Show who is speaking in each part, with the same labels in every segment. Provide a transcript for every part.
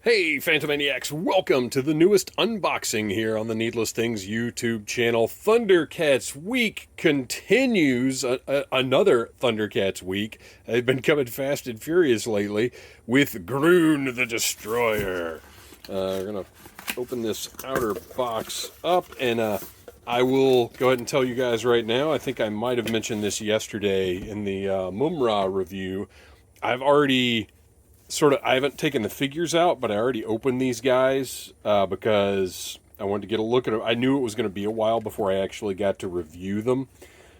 Speaker 1: Hey, Phantomaniacs, welcome to the newest unboxing here on the Needless Things YouTube channel. ThunderCats week continues, another ThunderCats week. They've been coming fast and furious lately with Grune the Destroyer. We're going to open this outer box up, and I will go ahead and tell you guys right now, I think I might have mentioned this yesterday in the Mumra review. I haven't taken the figures out, but I already opened these guys because I wanted to get a look at them. I knew it was going to be a while before I actually got to review them.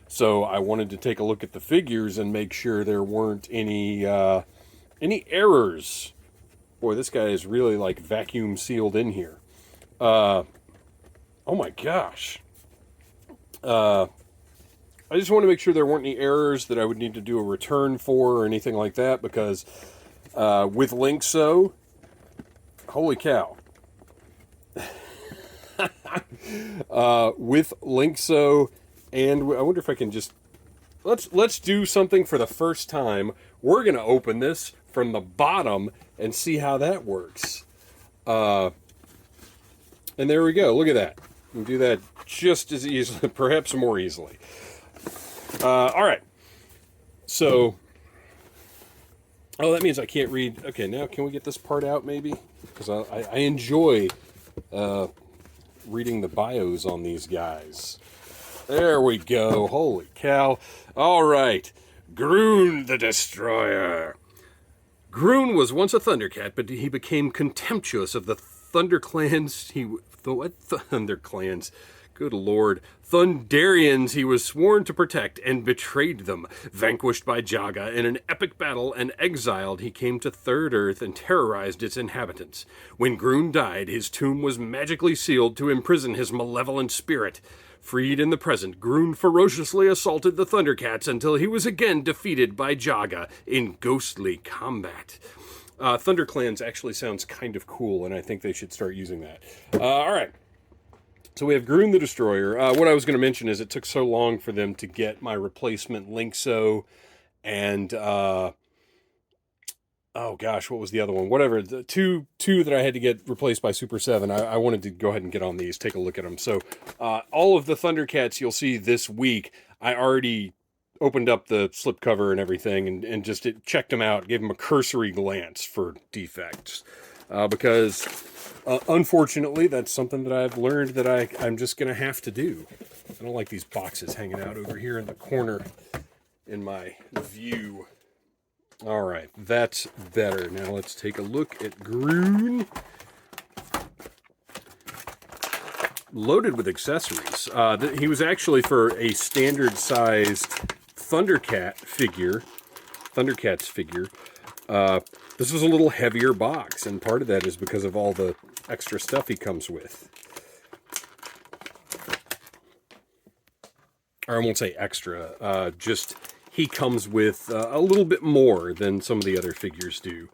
Speaker 1: So I wanted to take a look at the figures and make sure there weren't any errors. Boy, this guy is really like vacuum sealed in here. Oh my gosh. I just want to make sure there weren't any errors that I would need to do a return for or anything like that, because with Linkso, holy cow. With Linkso, and I wonder if I can just, let's do something for the first time. We're going to open this from the bottom and see how that works. And there we go. Look at that. We can do that just as easily, perhaps more easily. All right. So, oh, that means I can't read. Okay, now can we get this part out maybe? Because I enjoy reading the bios on these guys. There we go. Holy cow. All right. Grune the Destroyer. Grune was once a ThunderCat, but he became contemptuous of the ThunderClans. What ThunderClans? Good lord. Thunderians he was sworn to protect and betrayed them. Vanquished by Jaga in an epic battle and exiled, he came to Third Earth and terrorized its inhabitants. When Grune died, his tomb was magically sealed to imprison his malevolent spirit. Freed in the present, Grune ferociously assaulted the ThunderCats until he was again defeated by Jaga in ghostly combat. ThunderClans actually sounds kind of cool, and I think they should start using that. All right. So we have Grune the Destroyer. What I was going to mention is it took so long for them to get my replacement Linkso and, oh gosh, what was the other one? Whatever, the two that I had to get replaced by Super 7. I wanted to go ahead and get on these, take a look at them. So all of the ThunderCats you'll see this week, I already opened up the slipcover and everything and just checked them out, gave them a cursory glance for defects. Because unfortunately, that's something that I've learned that I'm just going to have to do. I don't like these boxes hanging out over here in the corner in my view. All right, that's better. Now let's take a look at Grune. Loaded with accessories. He was actually for a standard-sized ThunderCats figure. This was a little heavier box, and part of that is because of all the extra stuff he comes with. Or I won't say extra, just he comes with a little bit more than some of the other figures do.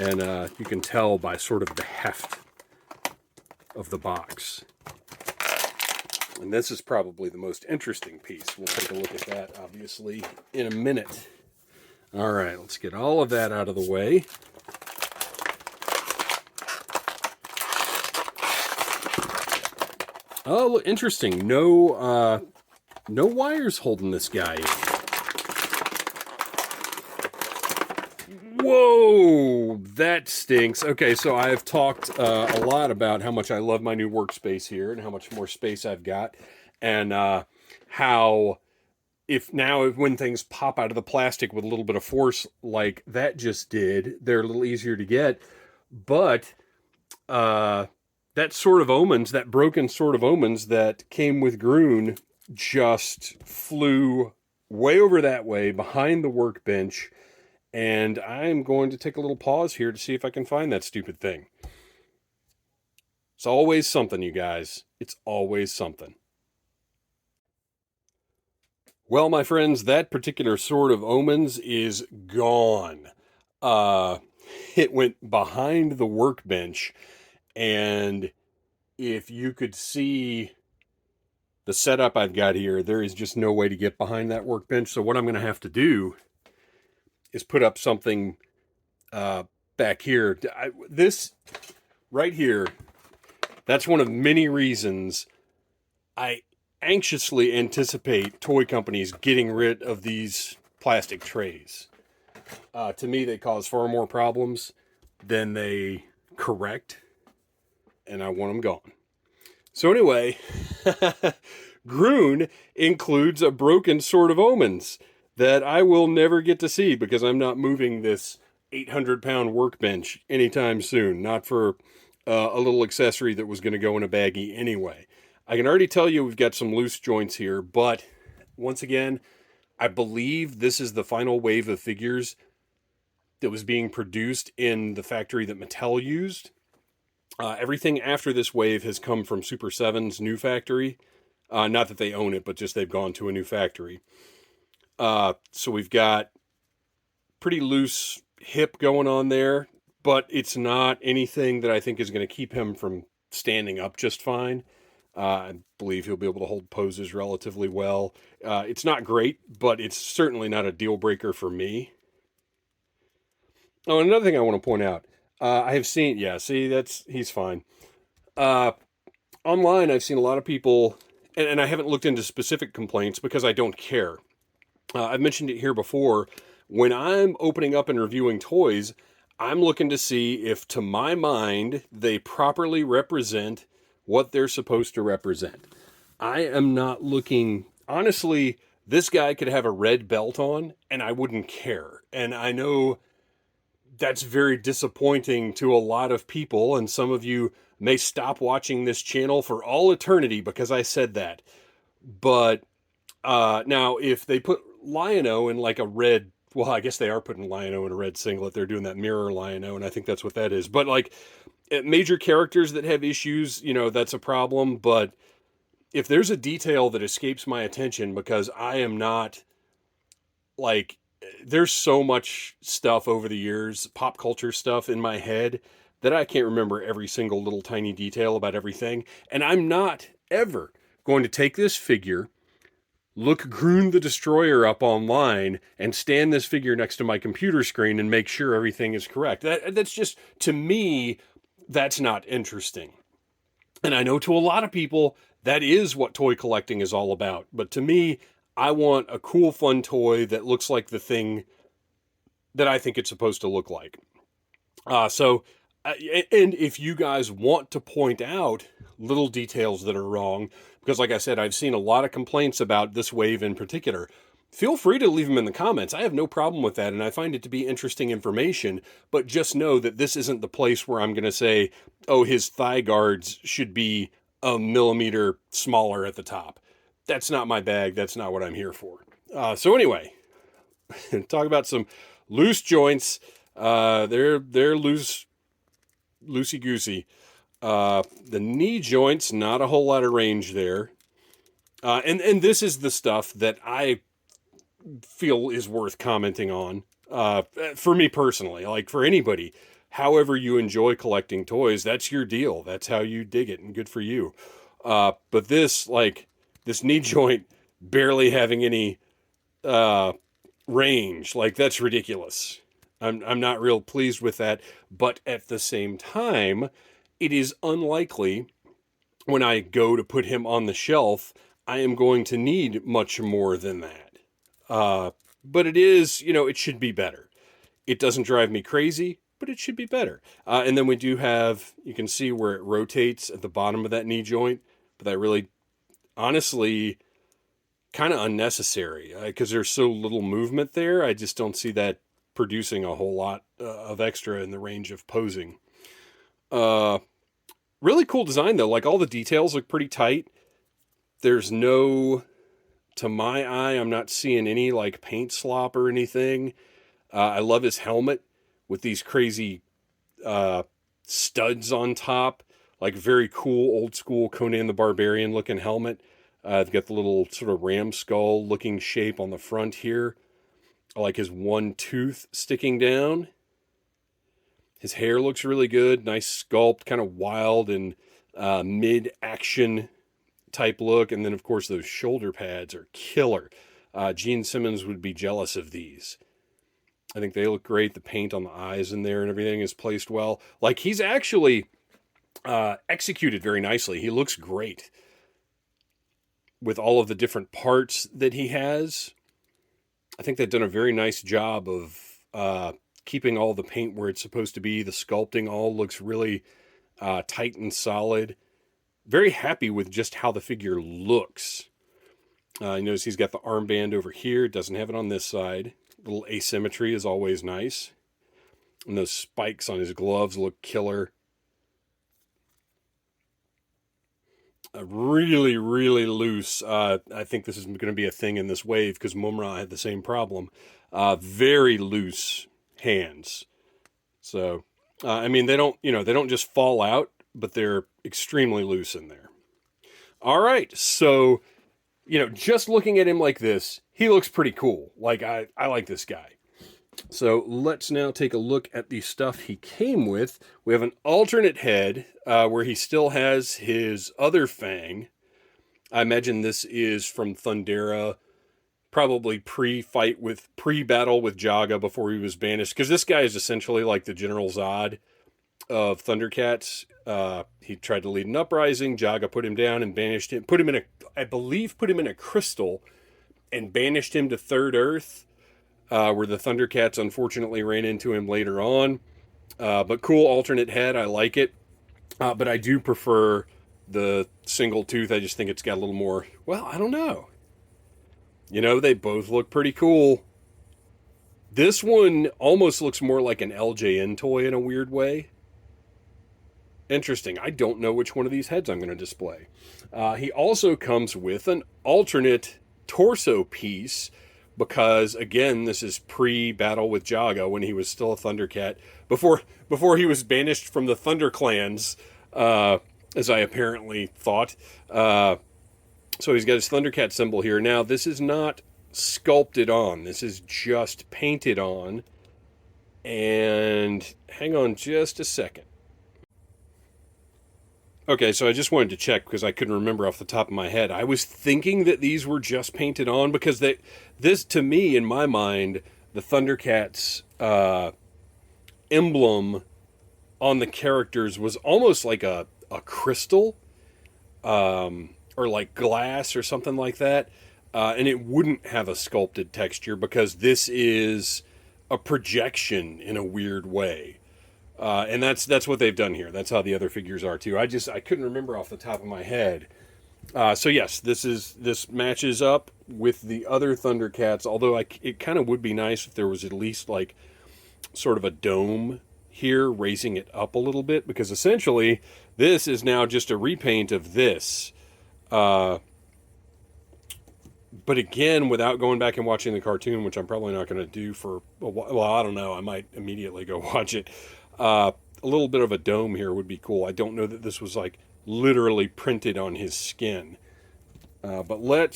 Speaker 1: And you can tell by sort of the heft of the box. And this is probably the most interesting piece. We'll take a look at that, obviously, in a minute. All right, let's get all of that out of the way. Oh, look, interesting. No wires holding this guy in. Whoa, that stinks. Okay, so I've talked a lot about how much I love my new workspace here and how much more space I've got, and how when things pop out of the plastic with a little bit of force like that just did, they're a little easier to get. But that sort of omens, that broken sort of omens that came with Grune just flew way over that way behind the workbench. And I'm going to take a little pause here to see if I can find that stupid thing. It's always something, you guys. It's always something. Well, my friends, that particular sort of omens is gone. It went behind the workbench, and if you could see the setup I've got here, there is just no way to get behind that workbench. So what I'm going to have to do is put up something back here. This right here, that's one of many reasons I anxiously anticipate toy companies getting rid of these plastic trays. To me, they cause far more problems than they correct, and I want them gone. So anyway, Grune includes a broken Sword of Omens that I will never get to see because I'm not moving this 800-pound workbench anytime soon. Not for a little accessory that was going to go in a baggie anyway. I can already tell you we've got some loose joints here, but once again, I believe this is the final wave of figures that was being produced in the factory that Mattel used. Everything after this wave has come from Super 7's new factory. Not that they own it, but just they've gone to a new factory. So we've got pretty loose hip going on there, but it's not anything that I think is going to keep him from standing up just fine. I believe he'll be able to hold poses relatively well. It's not great, but it's certainly not a deal breaker for me. Oh, another thing I want to point out. I have seen, yeah, see, he's fine. Online, I've seen a lot of people, and I haven't looked into specific complaints because I don't care. I've mentioned it here before. When I'm opening up and reviewing toys, I'm looking to see if, to my mind, they properly represent what they're supposed to represent. I am not looking, honestly, this guy could have a red belt on, and I wouldn't care. And I know that's very disappointing to a lot of people, and some of you may stop watching this channel for all eternity because I said that. But now, if they put Lion-O in like a red, well, I guess they are putting Lion-O in a red singlet. They're doing that mirror Lion-O, and I think that's what that is. But like major characters that have issues, that's a problem. But if there's a detail that escapes my attention because I am not like, there's so much stuff over the years, pop culture stuff in my head that I can't remember every single little tiny detail about everything. And I'm not ever going to take this figure, look Grune the Destroyer up online, and stand this figure next to my computer screen and make sure everything is correct. That's just, to me, that's not interesting. And I know to a lot of people, that is what toy collecting is all about. But to me, I want a cool, fun toy that looks like the thing that I think it's supposed to look like. And if you guys want to point out little details that are wrong, because like I said, I've seen a lot of complaints about this wave in particular, feel free to leave them in the comments. I have no problem with that, and I find it to be interesting information, but just know that this isn't the place where I'm going to say, oh, his thigh guards should be a millimeter smaller at the top. That's not my bag. That's not what I'm here for. So anyway, talk about some loose joints. They're loose, loosey-goosey. The knee joints, not a whole lot of range there. And this is the stuff that I feel is worth commenting on. For me personally, like for anybody, however you enjoy collecting toys, that's your deal. That's how you dig it, and good for you. But this knee joint barely having any range, that's ridiculous. I'm not real pleased with that, but at the same time, it is unlikely when I go to put him on the shelf, I am going to need much more than that. But it is, it should be better. It doesn't drive me crazy, but it should be better. And then we do have, you can see where it rotates at the bottom of that knee joint, but that really, honestly, kind of unnecessary because there's so little movement there. I just don't see that producing a whole lot of extra in the range of posing. Really cool design though. Like all the details look pretty tight. There's no, to my eye, I'm not seeing any like paint slop or anything. I love his helmet with these crazy studs on top. Like very cool old school Conan the Barbarian looking helmet. They've got the little sort of ram skull looking shape on the front here. I like his one tooth sticking down. His hair looks really good. Nice sculpt, kind of wild and mid-action type look. And then, of course, those shoulder pads are killer. Gene Simmons would be jealous of these. I think they look great. The paint on the eyes in there and everything is placed well. Like, he's actually executed very nicely. He looks great with all of the different parts that he has. I think they've done a very nice job of keeping all the paint where it's supposed to be. The sculpting all looks really tight and solid. Very happy with just how the figure looks. You notice he's got the armband over here. Doesn't have it on this side. A little asymmetry is always nice. And those spikes on his gloves look killer. Really, really loose. I think this is going to be a thing in this wave because Mumra had the same problem. Very loose hands. So, I mean, they don't just fall out, but they're extremely loose in there. All right, so, just looking at him like this, he looks pretty cool. Like, I like this guy. So let's now take a look at the stuff he came with. We have an alternate head where he still has his other fang. I imagine this is from Thundera, probably pre-battle with Jaga before he was banished. Because this guy is essentially like the General Zod of ThunderCats. He tried to lead an uprising. Jaga put him down and banished him. Put him in a crystal and banished him to Third Earth. Where the ThunderCats unfortunately ran into him later on. But cool alternate head, I like it. But I do prefer the single tooth. I just think it's got a little more, well, I don't know. They both look pretty cool. This one almost looks more like an LJN toy in a weird way. Interesting. I don't know which one of these heads I'm going to display. He also comes with an alternate torso piece, because, again, this is pre-battle with Jaga when he was still a Thundercat. Before he was banished from the Thunder Clans, as I apparently thought. So he's got his Thundercat symbol here. Now, this is not sculpted on. This is just painted on. And hang on just a second. Okay, so I just wanted to check because I couldn't remember off the top of my head. I was thinking that these were just painted on because this, to me, in my mind, the ThunderCats emblem on the characters was almost like a crystal or like glass or something like that. And it wouldn't have a sculpted texture because this is a projection in a weird way. And that's what they've done here. That's how the other figures are too. I couldn't remember off the top of my head. So yes, this matches up with the other ThunderCats. Although it kind of would be nice if there was at least like sort of a dome here, raising it up a little bit, because essentially this is now just a repaint of this. But again, without going back and watching the cartoon, which I'm probably not going to do for a while. Well, I don't know. I might immediately go watch it. A little bit of a dome here would be cool. I don't know that this was like literally printed on his skin. But we're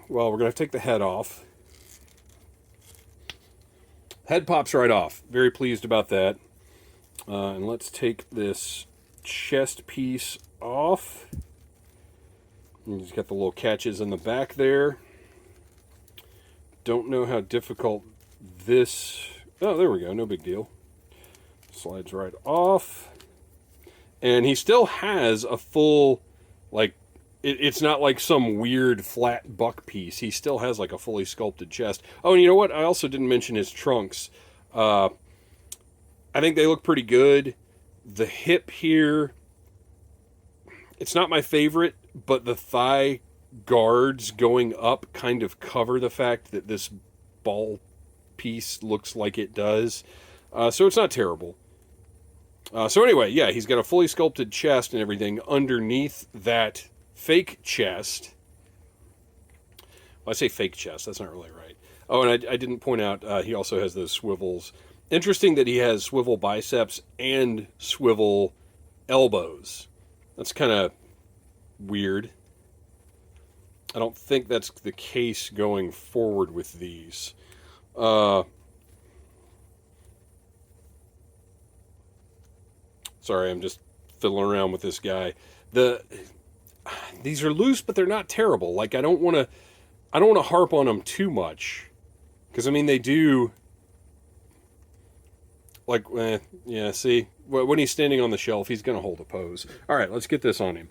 Speaker 1: going to take the head off. Head pops right off. Very pleased about that. And let's take this chest piece off. And he's got the little catches in the back there. Don't know how difficult this... Oh, there we go. No big deal. Slides right off. And he still has a full, like, it's not like some weird flat buck piece. He still has like a fully sculpted chest. Oh, and you know what? I also didn't mention his trunks. I think they look pretty good. The hip here, it's not my favorite, but the thigh guards going up kind of cover the fact that this ball piece looks like it does. So it's not terrible. So anyway, yeah, he's got a fully sculpted chest and everything underneath that fake chest. Well, I say fake chest, that's not really right. Oh, and I didn't point out, he also has those swivels. Interesting that he has swivel biceps and swivel elbows. That's kind of weird. I don't think that's the case going forward with these. Sorry, I'm just fiddling around with this guy. These are loose, but they're not terrible. Like, I don't want to harp on them too much, because I mean they do Like, yeah, see? When he's standing on the shelf, he's going to hold a pose. All right, let's get this on him.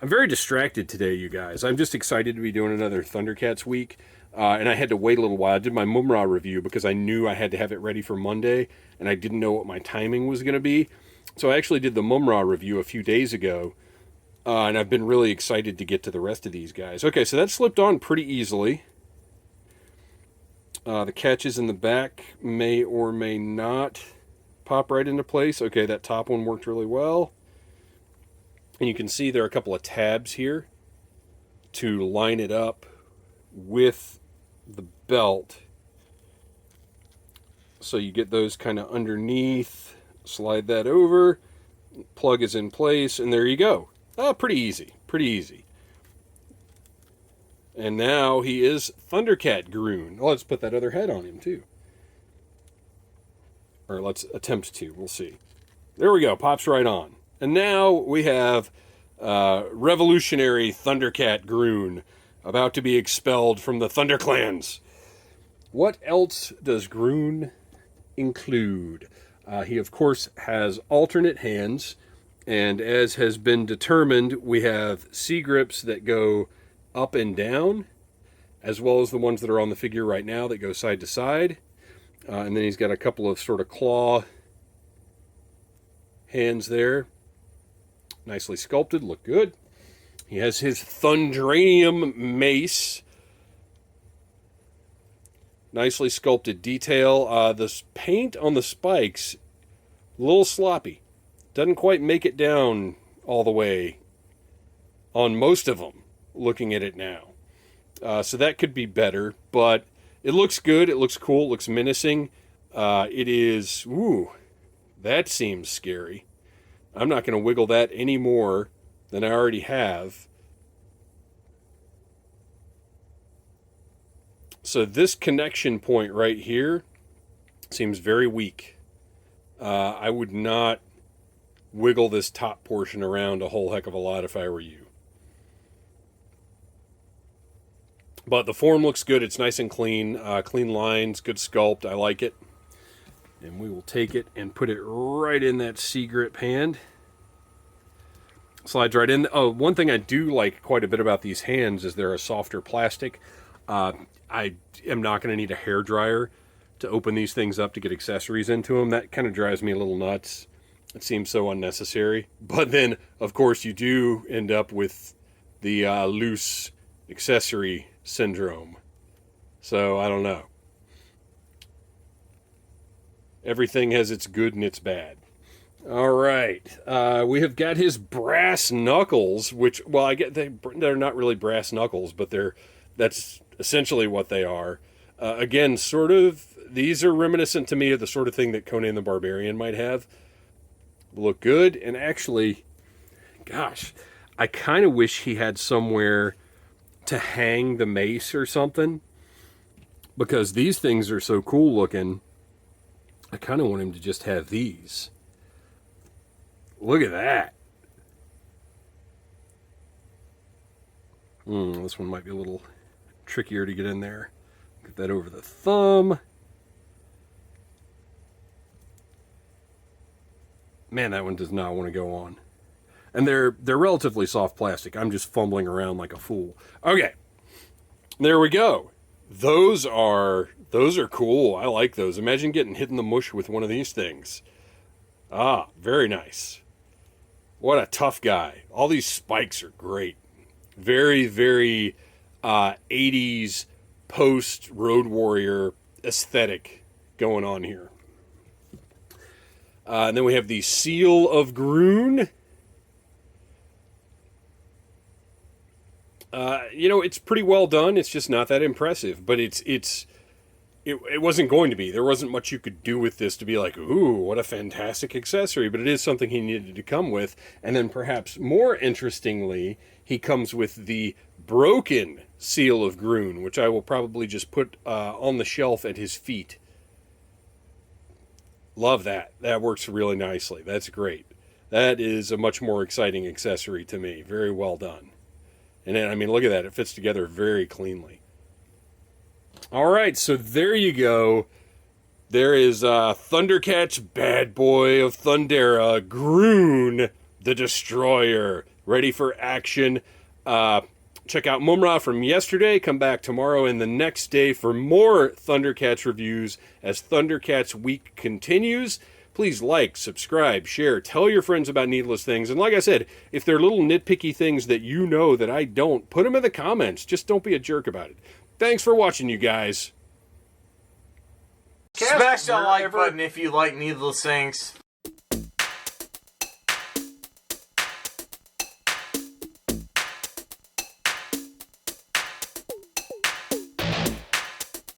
Speaker 1: I'm very distracted today, you guys. I'm just excited to be doing another ThunderCats week. And I had to wait a little while. I did my Mumra review because I knew I had to have it ready for Monday, and I didn't know what my timing was going to be. So I actually did the Mumra review a few days ago, and I've been really excited to get to the rest of these guys. Okay, so that slipped on pretty easily. The catches in the back may or may not pop right into place. Okay, that top one worked really well. And you can see there are a couple of tabs here to line it up with the belt. So you get those kind of underneath, slide that over, plug is in place, and there you go. Pretty easy, pretty easy. And now he is ThunderCat Grune. Oh, let's put that other head on him too. Or let's attempt to, we'll see. There we go, pops right on. And now we have revolutionary ThunderCat Grune about to be expelled from the ThunderClans. What else does Grune include? He, of course, has alternate hands, and as has been determined, we have C-grips that go up and down, as well as the ones that are on the figure right now that go side to side. And then he's got a couple of sort of claw hands there. Nicely sculpted, look good. He has his Thundranium mace. Nicely sculpted detail. The paint on the spikes, a little sloppy. Doesn't quite make it down all the way on most of them, looking at it now. So that could be better, but it looks good. It looks cool. It looks menacing. It is, ooh, that seems scary. I'm not going to wiggle that any more than I already have. So this connection point right here seems very weak. I would not wiggle this top portion around a whole heck of a lot if I were you. But the form looks good. It's nice and clean. Clean lines, good sculpt. I like it. And we will take it and put it right in that C-grip hand. Slides right in. Oh, one thing I do like quite a bit about these hands is they're a softer plastic. I am not going to need a hair dryer to open these things up to get accessories into them. That kind of drives me a little nuts. It seems so unnecessary. But then, of course, you do end up with the loose accessory syndrome. So, I don't know. Everything has its good and its bad. All right. We have got his brass knuckles, which, well, I get they're not really brass knuckles, but that's essentially what they are. Again, sort of, these are reminiscent to me of the sort of thing that Conan the Barbarian might have. Look good, and actually, gosh, I kind of wish he had somewhere to hang the mace or something, because these things are so cool looking. I kind of want him to just have these. Look at that. This one might be a little trickier to get in there. Get that over the thumb. Man, that one does not want to go on. And they're relatively soft plastic. I'm just fumbling around like a fool. Okay. There we go. Those are cool. I like those. Imagine getting hit in the mush with one of these things. Very nice. What a tough guy. All these spikes are great. Very, very 80s post-Road Warrior aesthetic going on here. And then we have the Seal of Grune. It's pretty well done. It's just not that impressive, but it wasn't going to be. There wasn't much you could do with this to be like, ooh, what a fantastic accessory, but it is something he needed to come with. And then perhaps more interestingly, he comes with the broken Seal of Grune, which I will probably just put on the shelf at his feet. Love that. That works really nicely. That's great. That is a much more exciting accessory to me. Very well done. And then, I mean, look at that. It fits together very cleanly. All right, so there you go. there is ThunderCats bad boy of Thundera, Grune the Destroyer, ready for action. Check out Mumra from yesterday. Come back tomorrow and the next day for more ThunderCats reviews as ThunderCats week continues. Please like, subscribe, share, tell your friends about Needless Things. And like I said, if they're little nitpicky things that you know that I don't, put them in the comments. Just don't be a jerk about it. Thanks for watching, you guys.
Speaker 2: Smash that like button if you like Needless Things.